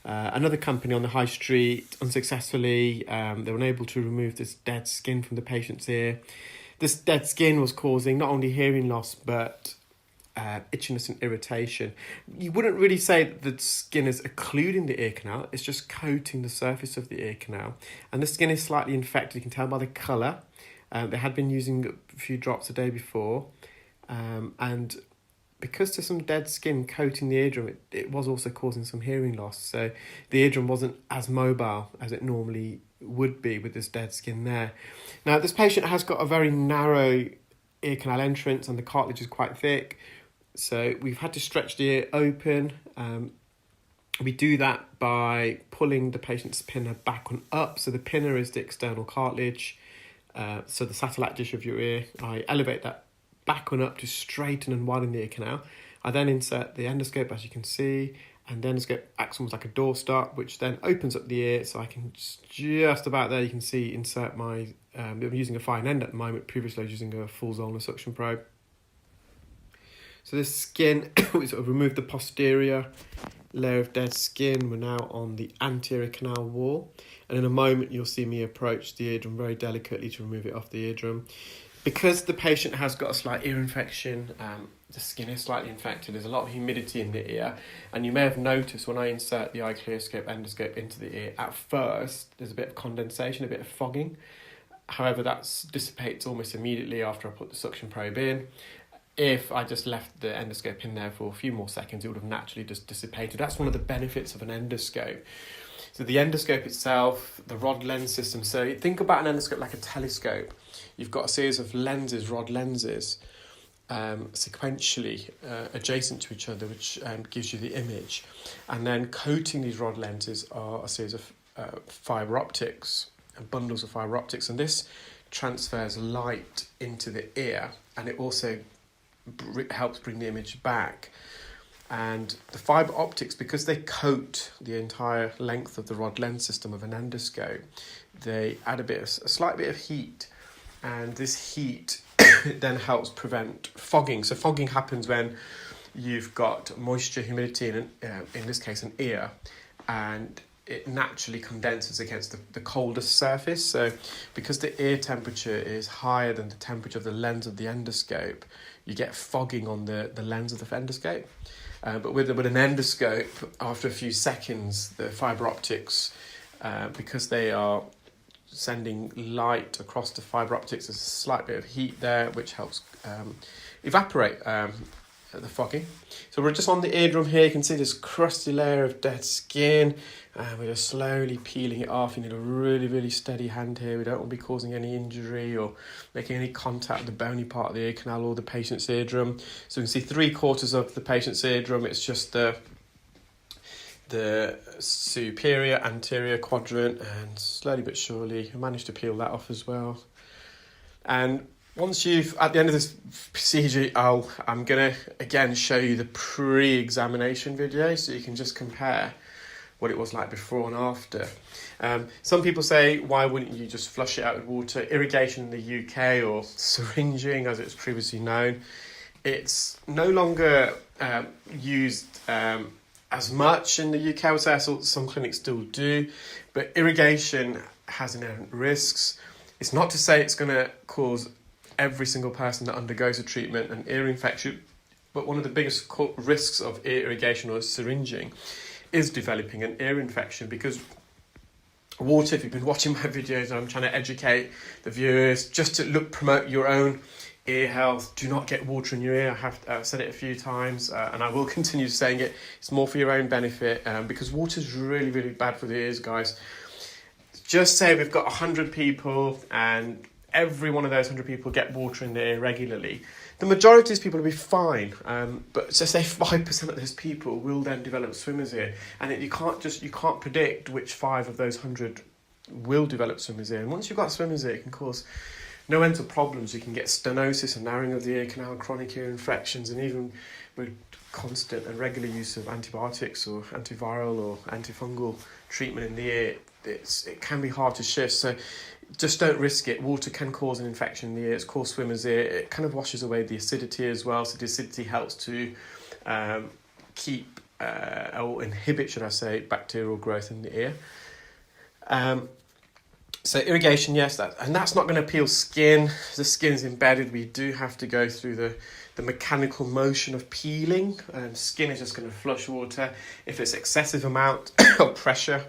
Another company on the high street unsuccessfully. They were unable to remove this dead skin from the patient's ear. This dead skin was causing not only hearing loss but itchiness and irritation. You wouldn't really say that the skin is occluding the ear canal, it's just coating the surface of the ear canal. And the skin is slightly infected, you can tell by the colour. They had been using a few drops a day before, and because there's some dead skin coating the eardrum, it was also causing some hearing loss. So the eardrum wasn't as mobile as it normally would be with this dead skin there. Now, this patient has got a very narrow ear canal entrance and the cartilage is quite thick. So we've had to stretch the ear open. We do that by pulling the patient's pinner back on up. So the pinner is the external cartilage. So the satellite dish of your ear, I elevate that back on up to straighten and widen the ear canal. I then insert the endoscope, as you can see, and the endoscope acts almost like a door stop, which then opens up the ear. So I can just about there, you can see, insert my, I'm using a fine end at the moment. Previously I was using a full Zollner suction probe. So this skin, we sort of removed the posterior layer of dead skin. We're now on the anterior canal wall. And in a moment, you'll see me approach the eardrum very delicately to remove it off the eardrum. Because the patient has got a slight ear infection, the skin is slightly infected, there's a lot of humidity in the ear, and you may have noticed when I insert the iClearScope endoscope into the ear, at first there's a bit of condensation, a bit of fogging. However, that dissipates almost immediately after I put the suction probe in. If I just left the endoscope in there for a few more seconds, it would have naturally just dissipated. That's one of the benefits of an endoscope. So the endoscope itself, the rod lens system, so think about an endoscope like a telescope. You've got a series of lenses, rod lenses, sequentially adjacent to each other, which gives you the image. And then coating these rod lenses are a series of fibre optics, bundles of fibre optics. And this transfers light into the ear, and it also helps bring the image back. And the fibre optics, because they coat the entire length of the rod lens system of an endoscope, they add a slight bit of heat, and this heat then helps prevent fogging. So fogging happens when you've got moisture, humidity in this case an ear, and it naturally condenses against the coldest surface. So because the ear temperature is higher than the temperature of the lens of the endoscope, you get fogging on the lens of the endoscope. But with an endoscope, after a few seconds, the fibre optics, because they are sending light across the fibre optics, there's a slight bit of heat there, which helps evaporate the fogging. So we're just on the eardrum here. You can see this crusty layer of dead skin. We're just slowly peeling it off. You need a really, really steady hand here. We don't want to be causing any injury or making any contact with the bony part of the ear canal or the patient's eardrum. So you can see 3/4 of the patient's eardrum. It's just the superior anterior quadrant, and slowly but surely I managed to peel that off as well. And once at the end of this procedure, I'm going to again show you the pre-examination video so you can just compare what it was like before and after. Some people say, why wouldn't you just flush it out with water? Irrigation in the UK, or syringing as it's previously known, it's no longer used as much in the UK. I would say some clinics still do, but irrigation has inherent risks. It's not to say it's going to cause every single person that undergoes a treatment an ear infection, but one of the biggest risks of ear irrigation or syringing is developing an ear infection, because water, if you've been watching my videos, I'm trying to educate the viewers just to promote your own ear health. Do not get water in your ear. I have said it a few times, and I will continue saying it. It's more for your own benefit, because water is really, really bad for the ears, guys. Just say we've got 100 people and every one of those 100 people get water in their ear regularly. The majority of these people will be fine, but just say 5% of those people will then develop swimmer's ear, and you can't predict which 5 of those 100 will develop swimmer's ear. And once you've got swimmer's ear, it can cause no end of problems. You can get stenosis and narrowing of the ear canal, chronic ear infections, and even with constant and regular use of antibiotics or antiviral or antifungal treatment in the ear, it can be hard to shift. So just don't risk it. Water can cause an infection in the ear. It's called swimmer's ear. It kind of washes away the acidity as well. So the acidity helps to keep or inhibit, should I say, bacterial growth in the ear. So irrigation, yes, that's not going to peel skin. The skin is embedded. We do have to go through the mechanical motion of peeling. Skin is just going to flush water. If it's excessive amount of pressure,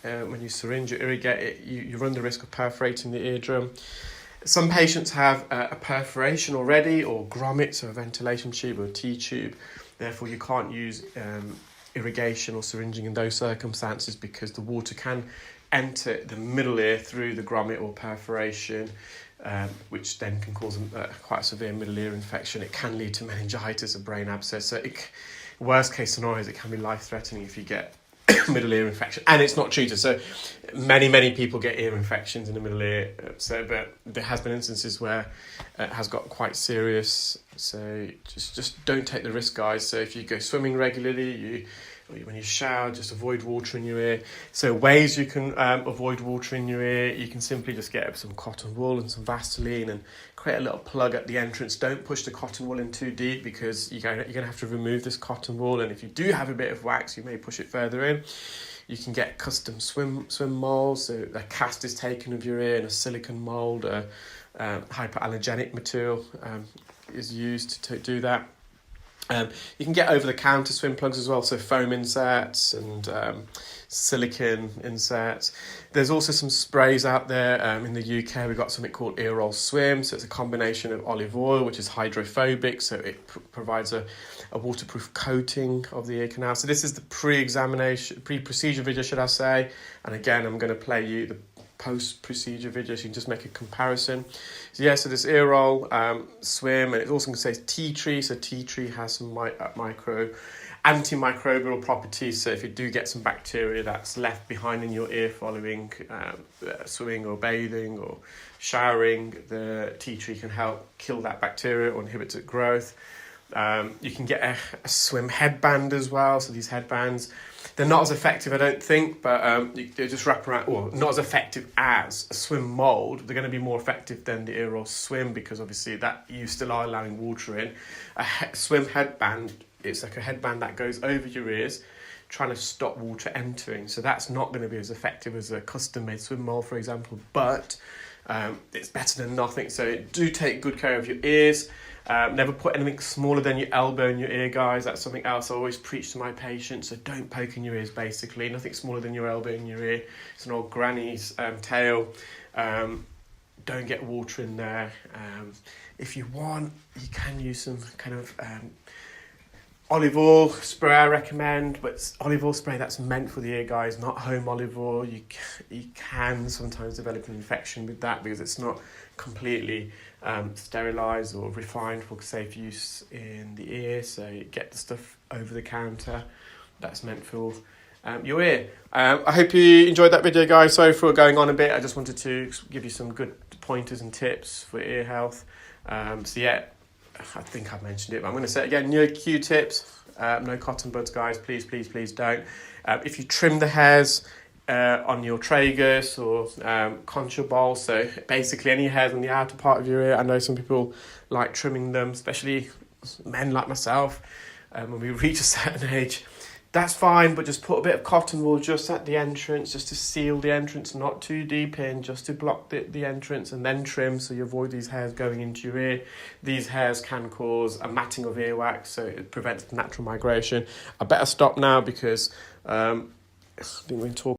when you syringe or irrigate it, you run the risk of perforating the eardrum. Some patients have a perforation already, or grommets, or a ventilation tube or a T-tube. Therefore, you can't use irrigation or syringing in those circumstances, because the water can enter the middle ear through the grommet or perforation, which then can cause quite a severe middle ear infection. It can lead to meningitis or brain abscess. So worst case scenarios, it can be life-threatening if you get middle ear infection, and it's not treated. So many people get ear infections in the middle ear. But there has been instances where it has got quite serious. So just don't take the risk, guys. So if you go swimming regularly, when you shower, just avoid water in your ear. So ways you can avoid water in your ear: you can simply just get some cotton wool and some Vaseline and create a little plug at the entrance. Don't push the cotton wool in too deep, because you're going to have to remove this cotton wool, and if you do have a bit of wax, you may push it further in. You can get custom swim molds, so the cast is taken of your ear, and a silicone mold, hypoallergenic material is used to do that. You can get over-the-counter swim plugs as well, so foam inserts and silicone inserts. There's also some sprays out there. In the UK, we've got something called Earroll Swim, so it's a combination of olive oil, which is hydrophobic, so it provides a waterproof coating of the ear canal. So this is the pre-procedure video, should I say, and again, I'm going to play you the post-procedure video so you can just make a comparison. So so this Earroll Swim, and it also says tea tree. So tea tree has some antimicrobial properties. So if you do get some bacteria that's left behind in your ear following swimming or bathing or showering, the tea tree can help kill that bacteria or inhibit its growth. You can get a swim headband as well. So these headbands, they're not as effective, I don't think, but they just wrap around, or not as effective as a swim mold. They're going to be more effective than the Earroll Swim, because obviously that you still are allowing water in. A swim headband, it's like a headband that goes over your ears, trying to stop water entering. So that's not going to be as effective as a custom-made swim mold, for example, but it's better than nothing. So do take good care of your ears. Never put anything smaller than your elbow in your ear, guys. That's something else I always preach to my patients. So don't poke in your ears, basically. Nothing smaller than your elbow in your ear. It's an old granny's tail. Don't get water in there. If you want, you can use some kind of olive oil spray, I recommend, but it's olive oil spray that's meant for the ear, guys, not home olive oil. You can sometimes develop an infection with that, because it's not completely sterilised or refined for safe use in the ear. So you get the stuff over the counter that's meant for your ear. I hope you enjoyed that video, guys. Sorry for going on a bit. I just wanted to give you some good pointers and tips for ear health. I think I've mentioned it, but I'm going to say it again. No Q-tips, no cotton buds, guys. Please don't. If you trim the hairs on your tragus or concha bowl, so basically any hairs on the outer part of your ear, I know some people like trimming them, especially men like myself, when we reach a certain age. That's fine, but just put a bit of cotton wool just at the entrance, just to seal the entrance, not too deep in, just to block the entrance, and then trim so you avoid these hairs going into your ear. These hairs can cause a matting of earwax, so it prevents natural migration. I better stop now, because I think we're talking